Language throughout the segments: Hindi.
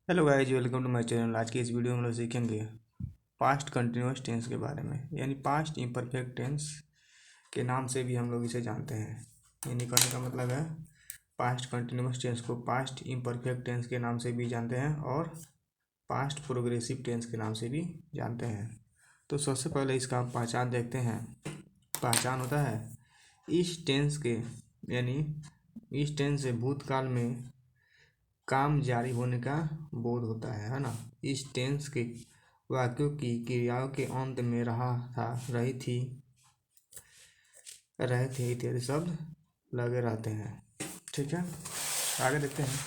Hello guys, welcome to my channel. आज की इस वीडियो में हम लोग सीखेंगे पास्ट कंटिन्यूअस टेंस के बारे में, यानी पास्ट इम्परफेक्ट टेंस के नाम से भी हम लोग इसे जानते हैं। यानी कहने का मतलब है पास्ट कंटिन्यूअस टेंस को पास्ट इम्परफेक्ट टेंस के नाम से भी जानते हैं और पास्ट प्रोग्रेसिव टेंस के नाम से भी जानते हैं। तो सबसे पहले इसका हम पहचान देखते हैं। पहचान होता है इस टेंस के, यानी इस टेंस से भूतकाल में काम जारी होने का बोध होता है ना। इस टेंस के वाक्यों की क्रियाओं के अंत में रहा था, रही थी, रहे थे इत्यादि शब्द लगे रहते हैं। ठीक है, आगे देखते हैं।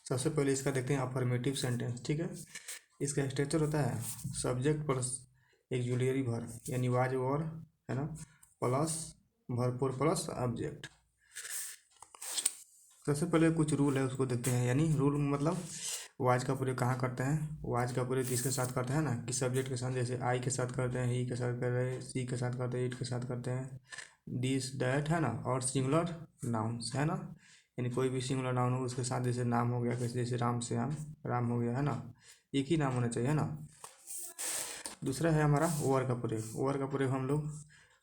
सबसे पहले इसका देखते हैं अफर्मेटिव सेंटेंस। ठीक है, इसका स्ट्रक्चर होता है सब्जेक्ट प्लस एक्जुलियरी वर्ब, यानी वाज और है ना, प्लस भरपूर प्लस ऑब्जेक्ट। सबसे पहले कुछ रूल है उसको देखते हैं। यानी रूल मतलब वाज का प्रयोग कहाँ करते हैं, वाज का प्रयोग किसके साथ करते हैं ना, किस सब्जेक्ट के साथ। जैसे आई के साथ करते हैं, ही के साथ करते हैं, सी के साथ करते हैं, इट के साथ करते हैं, दिस दैट है ना, और सिंगुलर नाउन्स है ना। यानी कोई भी सिंगुलर नाउन हो उसके साथ, जैसे नाम हो गया, जैसे राम श्याम, राम हो गया है ना, एक ही नाम होना चाहिए है ना। दूसरा है हमारा ओवर का प्रयोग। ओवर का प्रयोग हम लोग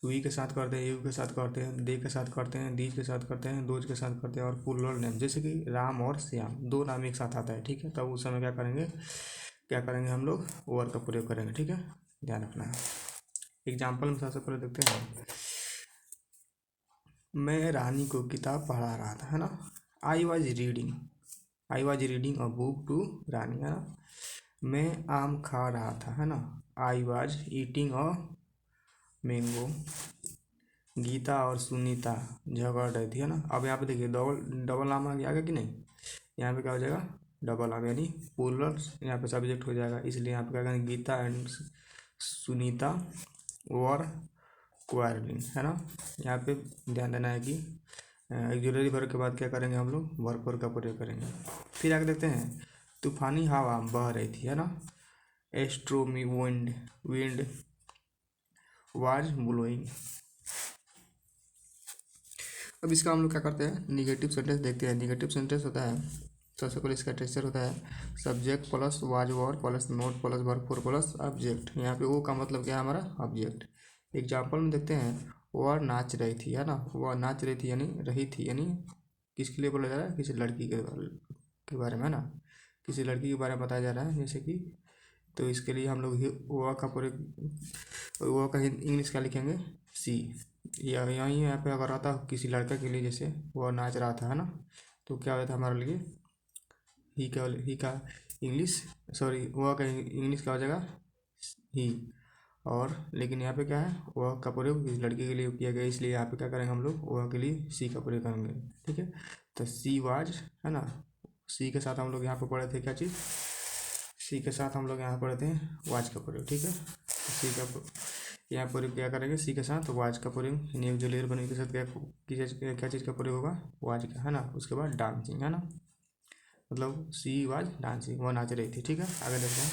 वी के साथ करते हैं, यू के साथ करते हैं, दे के साथ करते हैं, दीज के साथ करते हैं, दोज के साथ करते हैं, और प्लूरल नेम जैसे कि राम और श्याम, दो नाम एक साथ आता है। ठीक है, तब उस समय क्या करेंगे हम लोग ओवर का प्रयोग करेंगे। ठीक है, ध्यान रखना है। एग्जाम्पल में सबसे पहले देखते हैं। मैं रानी को किताब पढ़ा रहा था है ना। I was reading a book to Rani है ना। मैं आम खा रहा था है ना। I was eating a mango. Geeta और सुनीता झगड़ रही थी है ना। अब यहाँ पे देखिए डबल डबल नाम आ गया कि नहीं। यहाँ पे क्या हो जाएगा, डबल नाम, यानी प्लूरल यहाँ पे सब्जेक्ट हो जाएगा। इसलिए यहाँ पे क्या करेंगे, गीता एंड सुनीता और क्वारलिन है ना। यहाँ पे ध्यान देना है कि ऑक्सिलरी वर्ब के बाद क्या करेंगे हम लोग, वर्ब का प्रयोग करेंगे। फिर आगे देखते हैं। तूफानी हवा बह रही थी है ना। एस्ट्रोमी विंड वाज ब्लोइंग। अब इसका हम लोग क्या करते हैं, निगेटिव सेंटेंस देखते हैं। निगेटिव सेंटेंस होता है, सबसे पहले इसका टेक्सचर होता है सब्जेक्ट प्लस वाज और plus note plus verb four plus object. यहाँ पे वो का मतलब क्या है, हमारा ऑब्जेक्ट। एग्जाम्पल में देखते हैं, वह नाच रही थी है ना। वह नाच रही थी यानी रही थी, यानी किसके लिए बोला जा रहा है, किसी लड़की के बारे में है ना। किसी लड़की के बारे में बताया जा रहा है, जैसे कि तो इसके लिए हम लोग वह का प्रयोग, वह का इंग्लिश क्या लिखेंगे, सी। या यहीं यहाँ पे अगर रहता किसी लड़का के लिए, जैसे वह नाच रहा था है ना, तो क्या होता हमारे लिए ही का इंग्लिश, सॉरी वह का इंग्लिश क्या हो जाएगा, ही। और लेकिन यहाँ पे क्या है, वह का प्रयोग इस लड़के के लिए किया गया, इसलिए यहाँ पे क्या करेंगे हम लोग, वह के लिए सी का प्रयोग करेंगे। ठीक है, तो सी वाज है ना। सी के साथ हम लोग यहाँ पे पढ़े थे क्या चीज़, सी के साथ हम लोग यहाँ पढ़े थे वाज का प्रयोग। ठीक है, सी का यहाँ प्रयोग क्या करेंगे, सी के साथ वाज का प्रयोग। यानी ऑक्सिलरी वर्ब के साथ क्या चीज़ का प्रयोग होगा, वाज का है ना। उसके बाद डांसिंग है ना, मतलब सी वाज डांसिंग, वह नाच रही थी। ठीक है, आगे देखते हैं।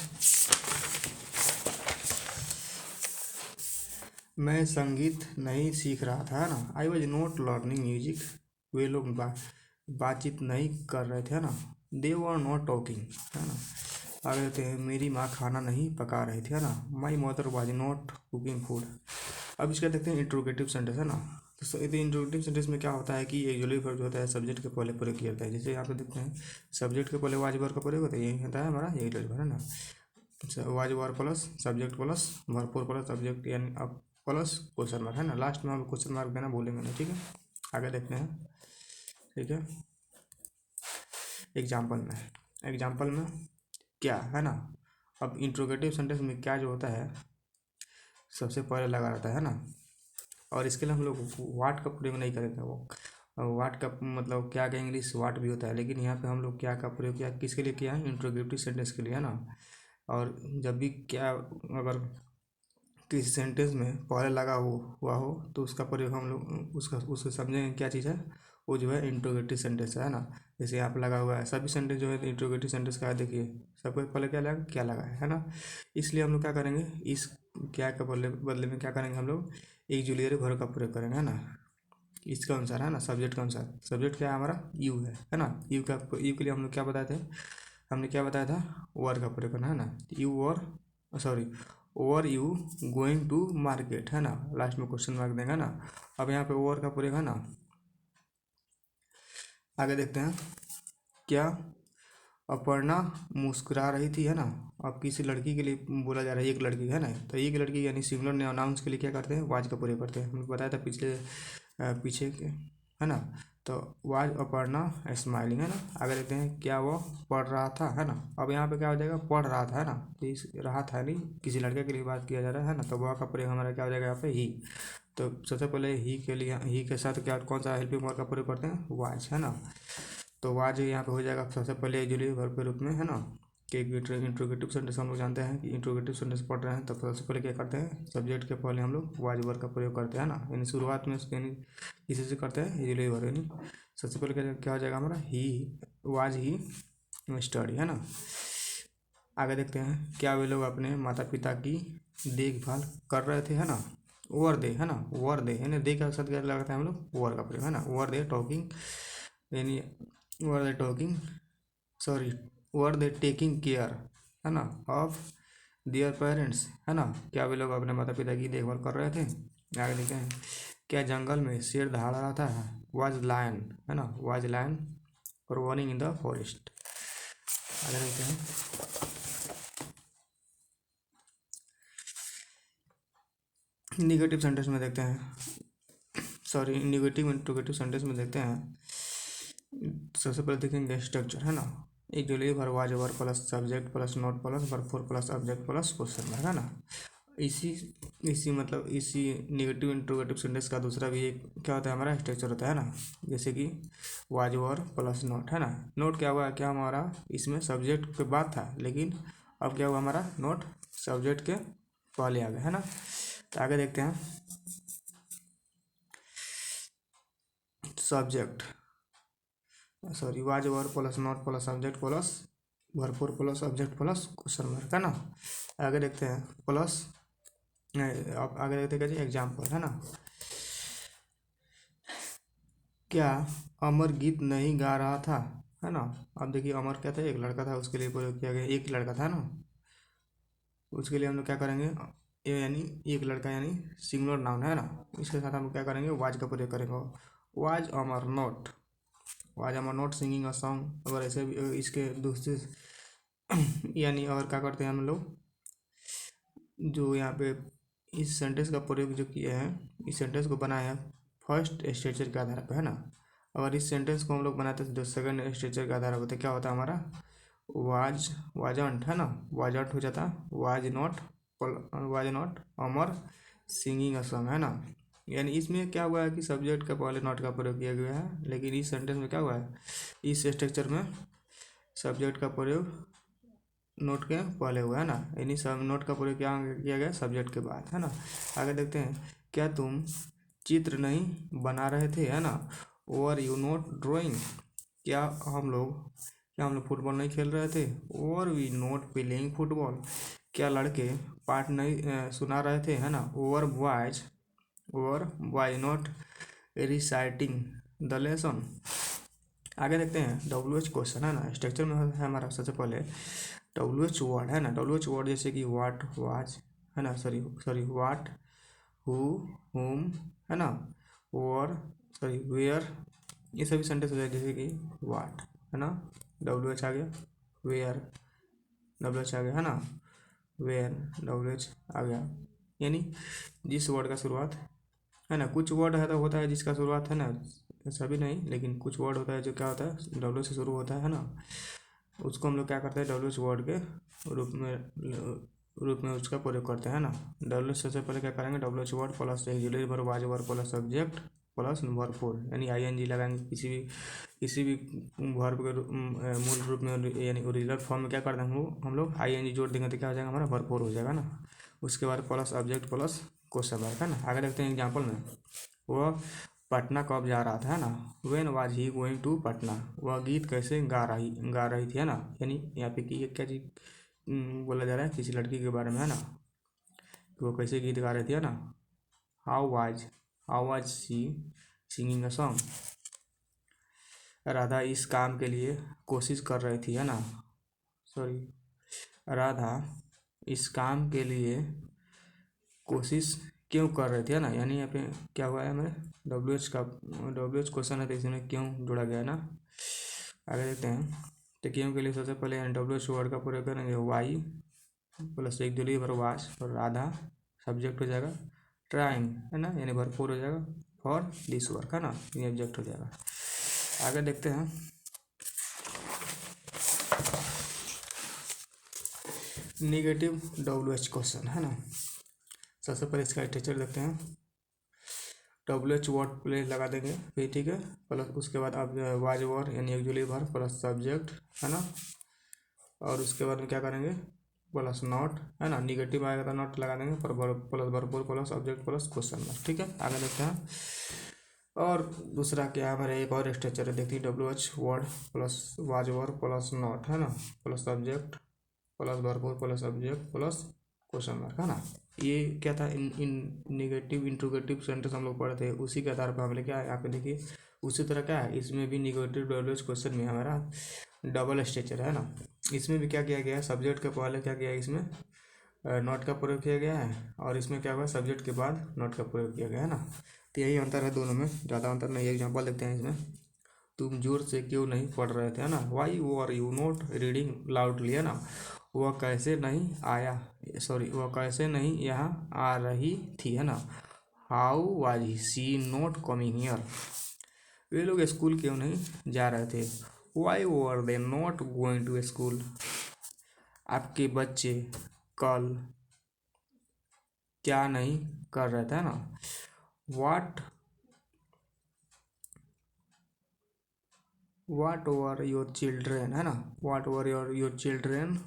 मैं संगीत नहीं सीख रहा था है ना। I was not learning music. वे लोग बातचीत नहीं कर रहे थे है ना। दे वर नॉट टॉकिंग है ना। आगे देखते हैं, मेरी माँ खाना नहीं पका रही थी है ना। My mother was not cooking food. अब इसका देखते हैं इंट्रोगेटिव सेंटेंस है ना। तो इंट्रोगेटिव सेंटेंस में क्या होता है कि एक्जुअली वर्ब जो होता है सब्जेक्ट के पहले प्रयोग किया जाता है। जैसे यहाँ पे देखते हैं, सब्जेक्ट के पहले वाज वर्ब का प्रयोग होता है, यही होता है हमारा एक्जुअली वर्ब है ना। Was verb plus subject plus भरपूर प्लस सब्जेक्ट, यानी अब प्लस क्वेश्चन मार्क है ना। लास्ट में हम क्वेश्चन मार्क देना भूलेंगे नहीं। ठीक है, आगे देखते हैं। ठीक है, एग्जाम्पल में क्या है ना। अब इंट्रोगेटिव सेंटेंस में क्या जो होता है सबसे पहले लगा रहता है ना। और इसके लिए हम लोग वाट का प्रयोग नहीं करेंगे। वो वाट का मतलब क्या का इंग्लिश वाट भी होता है, लेकिन यहाँ पे हम लोग क्या का प्रयोग किया, किसके लिए किया है, इंट्रोगेटिव सेंटेंस के लिए है ना। और जब भी क्या अगर किसी सेंटेंस में पहले लगा हुआ हो तो उसका प्रयोग हम लोग उसको समझेंगे क्या चीज़ है, वो जो है इंट्रोगेटिव सेंटेंस है ना। जैसे यहाँ पे लगा हुआ है, सभी सेंटेंस जो है इंट्रोगेटिव सेंटेंस का है। देखिए सबको पहले क्या लगा है ना। इसलिए हम लोग क्या करेंगे, इस क्या के बदले में क्या करेंगे हम लोग, एक ऑक्सिलरी वर्ब का प्रयोग करेंगे है ना। इसके अनुसार है ना, सब्जेक्ट के अनुसार। सब्जेक्ट क्या है हमारा, यू है ना। यू के लिए हम लोग क्या बताए थे, हमने क्या बताया था, ओवर का प्रयोग करना है ना। यू और sorry over you going to market है ना, लास्ट में क्वेश्चन मार्क देंगे ना। अब यहाँ पे ओवर का प्रयोग है ना। आगे देखते हैं, क्या अपर्णा मुस्कुरा रही थी है ना। अब किसी लड़की के लिए बोला जा रहा है, एक लड़की है ना, तो एक लड़की यानी सिंगुलर नाउन्स के लिए क्या करते हैं, वाज का प्रयोग करते हैं। हमने बताया था पीछे के है ना। तो वाज अपर्णा स्माइलिंग है ना। आगे देखते हैं, क्या वो पढ़ रहा था है ना। अब यहाँ पे क्या हो जाएगा, पढ़ रहा था है ना, तो इस रहा था नहीं, किसी लड़के के लिए बात किया जा रहा है ना, तो वह का प्रयोग हमारा क्या हो जाएगा यहाँ पे, ही। तो सबसे पहले ही के लिए, ही के साथ क्या कौन सा हेल्पिंग वर्ब का प्रयोग करते हैं, वाज है ना। तो वाज यहाँ पे हो जाएगा सबसे पहले ऑक्सिलरी वर्ब के रूप में है ना। कि इंट्रोगेटिव सेंटेंस हम लोग जानते हैं कि इंट्रोगेटिव सेंटेंस पढ़ रहे हैं, तो सबसे पहले क्या करते हैं, सब्जेक्ट के पहले हम लोग वाज वर्ब का प्रयोग करते हैं ना। यानी शुरुआत में यानी किसी से करते हैं ऑक्सिलरी वर्ब, यानी सबसे पहले क्या हो जाएगा हमारा, ही वाज ही स्टडी है ना। आगे देखते हैं, क्या वे लोग अपने माता पिता की देखभाल कर रहे थे है ना। वर दे है ना, वर दे यानी दे का साथ क्या लगाते हैं हम लोग, वर का प्रयोग है ना। वर दे टॉकिंग यानी were they talking sorry were they taking care है ना ऑफ दियर पेरेंट्स है ना। क्या वे लोग अपने माता पिता की देखभाल कर रहे थे। आगे देखते हैं, क्या जंगल में शेर दहाड़ रहा था, वाज लायन है ना, was lion roaring in the forest. आगे देखते हैं, निगेटिव सेंटेंस में देखते हैं, सॉरी निगेटिव इंट्रोगेटिव सेंटेंस में देखते हैं। सबसे पहले देखेंगे स्ट्रक्चर है ना। एक जो ले verb was verb plus subject plus note plus verb four plus object plus question mark है ना। इसी इसी निगेटिव इंट्रोगेटिव सेंटेंस का दूसरा भी एक क्या होता है हमारा, स्ट्रक्चर होता है ना। जैसे कि वाज वर्ब प्लस नोट है ना। नोट क्या हुआ, क्या हमारा इसमें सब्जेक्ट के बाद था, लेकिन अब क्या हुआ हमारा, नोट सब्जेक्ट के पहले आ गया है ना। तो आगे देखते हैं, subject sorry was verb plus not plus subject plus verb four plus object plus question mark है ना। आगे देखते हैं प्लस अब आगे देखते हैं क्या एग्जाम्पल है ना। क्या अमर गीत नहीं गा रहा था है ना। अब देखिए अमर क्या था, एक लड़का था, उसके लिए प्रयोग किया गया, एक लड़का था ना। उसके लिए हम लोग क्या करेंगे, ये यानी एक लड़का यानी सिंगुलर नाउन है ना। इसके साथ हम क्या करेंगे, वाज का प्रयोग करेंगे। Was Amar not, was Amar not singing a song. अगर ऐसे भी इसके दूसरे यानी और क्या करते हैं हम लोग, जो यहाँ पे इस सेंटेंस का प्रयोग जो किए हैं, इस सेंटेंस को बनाया है फर्स्ट स्ट्रक्चर के आधार पर है ना। अगर इस सेंटेंस को हम लोग बनाते हैं जो सेकंड स्ट्रक्चर के आधार पर, तो क्या होता है हमारा, वाज वाजंट है ना, वाजंट हो जाता, was not Amar singing a song है ना। यानी इसमें क्या हुआ है कि सब्जेक्ट का पहले नॉट का प्रयोग किया गया है, लेकिन इस सेंटेंस में क्या हुआ है, इस स्ट्रक्चर में सब्जेक्ट का प्रयोग नोट के पहले हुआ है ना। यानी सब नोट का प्रयोग क्या किया गया, सब्जेक्ट के बाद है ना। आगे देखते हैं, क्या तुम चित्र नहीं बना रहे थे है ना, और यू नोट ड्राइंग। क्या हम लोग फुटबॉल नहीं खेल रहे थे, और वी नोट प्लेइंग फुटबॉल। क्या लड़के पाठ नहीं सुना रहे थे है ना, और why not reciting the lesson. आगे देखते हैं डब्ल्यू एच क्वेश्चन है ना। स्ट्रक्चर में है हमारा सबसे पहले डब्ल्यू एच वर्ड है ना। डब्ल्यू एच वर्ड जैसे कि वाट वाज है ना, सॉरी वाट हु हुम है ना, और सॉरी वेयर, ये सभी सेंटेंस हो जाए जैसे कि वाट है ना, डब्ल्यू एच आ गया, वेयर डब्ल्यू एच आ गया है ना, वेयर डब्ल्यू एच आ गया। यानी जिस वर्ड का शुरुआत है ना, कुछ वर्ड है तो होता है जिसका शुरुआत है ना, सभी नहीं लेकिन कुछ वर्ड होता है जो क्या होता है डब्ल्यू से शुरू होता है ना, उसको हम लोग क्या करते हैं डब्ल्यू एच वर्ड के रूप में उसका प्रयोग करते हैं ना। डब्ल्यू सबसे पहले क्या करेंगे, W H word plus auxiliary verb was verb plus subject plus verb four, यानी आई एन जी लगाएंगे किसी भी वर्ब के मूल रूप में, यानी ओरिजिनल फॉर्म में क्या करते हैं हम लोग आई एन जी जोड़ देंगे तो क्या हो जाएगा हमारा, वर्ब फोर हो जाएगा ना। उसके बाद plus object plus question mark है ना। आगे देखते हैं एग्जाम्पल में, वह पटना कब जा रहा था है ना, when was he going to Patna. वह गीत कैसे गा रही थी है ना। यानी यहाँ पे कि क्या चीज बोला जा रहा है, किसी लड़की के बारे में है ना, कि वो कैसे गीत गा रही थी है ना। How was she singing a song. Radha इस काम के लिए कोशिश कर रही थी, है ना, सॉरी, राधा इस काम के लिए कोशिश क्यों कर रही थी, है ना, यानी यहाँ पे क्या हुआ है हमारे डब्ल्यू एच क्वेश्चन है तो इसमें क्यों जोड़ा गया है ना। आगे देखते हैं। तो क्यों के लिए सबसे पहले डब्ल्यू एच वर्ड का प्रयोग करेंगे, वाई प्लस एक दूरी पर वाच और राधा सब्जेक्ट हो जाएगा, ट्राइंग है ना, यानी भरपूर हो जाएगा, फॉर दिस वर्क है ना, ये ऑब्जेक्ट हो जाएगा। आगे देखते हैं। निगेटिव डब्ल्यू एच क्वेश्चन है ना। सबसे पहले इसका स्ट्रक्चर देखते हैं। डब्ल्यू एच वर्ड प्ले लगा देंगे फिर, ठीक है, प्लस उसके बाद अब वाज वर यानी एक्चुअली भर प्लस सब्जेक्ट है ना, और उसके बाद में क्या करेंगे, प्लस नॉट है ना, निगेटिव आएगा तो नॉट लगा देंगे, प्लस भरपूर plus object plus question mark, ठीक है। आगे देखते हैं। और दूसरा क्या हमारे एक और स्ट्रक्चर है, देखते हैं, W H word plus was were plus not है ना, प्लस सब्जेक्ट प्लस भरपूर plus object plus question mark है ना। ये क्या था, इन निगेटिव इंट्रोगेटिव सेंटेंस हम लोग पढ़े थे, उसी के आधार पर हमने क्या यहाँ पे देखिए, उसी तरह क्या है इसमें भी निगेटिव डब्ल्यू एच क्वेश्चन में हमारा डबल स्ट्रक्चर है ना। इसमें भी क्या किया गया है, सब्जेक्ट के पहले क्या किया है, इसमें नॉट का प्रयोग किया गया है, और इसमें क्या हुआ, सब्जेक्ट के बाद नॉट का प्रयोग किया गया है ना। तो यही अंतर है दोनों में, ज़्यादा अंतर नहीं। एग्जाम्पल देखते हैं इसमें। तुम जोर से क्यों नहीं पढ़ रहे थे, है ना, why were you not reading loudly, है ना, वह कैसे नहीं आया, सॉरी, वह कैसे नहीं यहाँ आ रही थी, है ना, how was she not coming here, वे लोग स्कूल क्यों नहीं जा रहे थे, why were they not going to school, आपके बच्चे कल क्या नहीं कर रहे थे, है ना, वाट वर योर चिल्ड्रेन, है ना, what were your children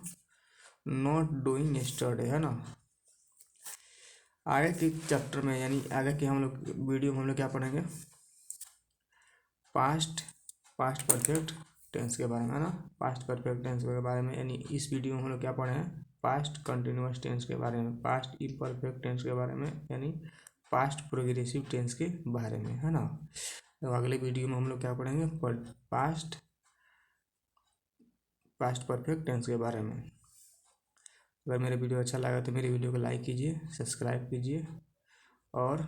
not doing yesterday, है ना। आगे के चैप्टर में यानी आगे के हम लोग वीडियो में हम लोग क्या पढ़ेंगे, पास्ट परफेक्ट टेंस के बारे में, है ना, पास्ट परफेक्ट टेंस के बारे में, यानी इस वीडियो में हम लोग क्या पढ़े हैं, पास्ट कंटिन्यूअस टेंस के बारे में, पास्ट इम्परफेक्ट टेंस के बारे में, यानी पास्ट प्रोग्रेसिव टेंस के बारे में, है ना। तो अगले वीडियो में हम लोग क्या पढ़ेंगे, पास्ट परफेक्ट टेंस के बारे में। अगर मेरा वीडियो अच्छा लगा तो मेरे वीडियो को लाइक कीजिए, सब्सक्राइब कीजिए, और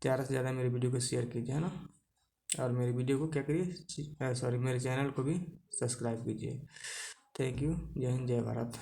ज़्यादा से ज़्यादा मेरे वीडियो को शेयर कीजिए, है ना, और मेरे वीडियो को क्या करिए, सॉरी, मेरे चैनल को भी सब्सक्राइब कीजिए। Thank you. जय हिंद, जय भारत।